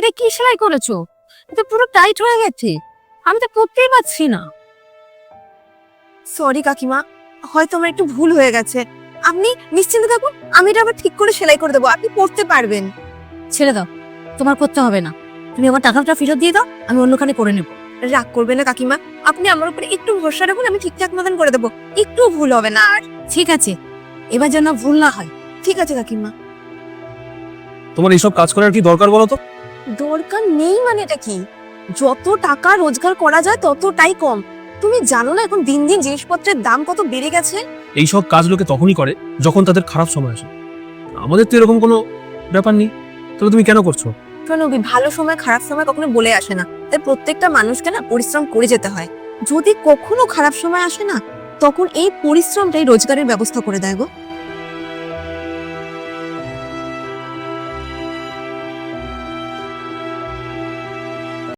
এটা কি সেলাই করেছো? এটা পুরো টাইট হয়ে গেছে, আমি তো করতেই পারছি না। সরি কাকিমা, হয়তো আমার একটু ভুল হয়ে গেছে। আপনি নিশ্চিন্তে থাকুন, আমি এটা আবার ঠিক করে সেলাই করে দেবো, আপনি পড়তে পারবেন। ছেড়ে দাও, তোমার করতে হবে না। তুমি আমার টাকাটা ফেরত দিয়ে দাও, আমি অন্যখানে করে নেবো। রাগ করবেন না কাকিমা, আপনি আমার উপরে একটু ভরসা রাখুন, আমি ঠিকঠাক মতন করে দেবো, একটু ভুল হবে না আর। ঠিক আছে, এবার যেন ভুল না হয়। ঠিক আছে কাকিমা। তোমার এইসব কাজ করার কি দরকার বলো তো? দরকার নেই মানে এটা কি? যত টাকা রোজগার করা যায় ততটাই কম। তুমি জানো না এখন দিন দিন জিনিসপত্রের দাম কত বেড়ে গেছে? এইসব কাজ লোকে তখনই করে যখন তাদের খারাপ সময় আসে। আমাদের তো এরকম কোনো ব্যাপার নেই, তাহলে তুমি কেন করছো? প্রণবী, ভালো সময় খারাপ সময় কখনো বলে আসে না, তাই প্রত্যেকটা মানুষকে না পরিশ্রম করে যেতে হয়। যদি কখনো খারাপ সময় আসে না, তখন এই পরিশ্রমটাই রোজগারের ব্যবস্থা করে দেয় গো।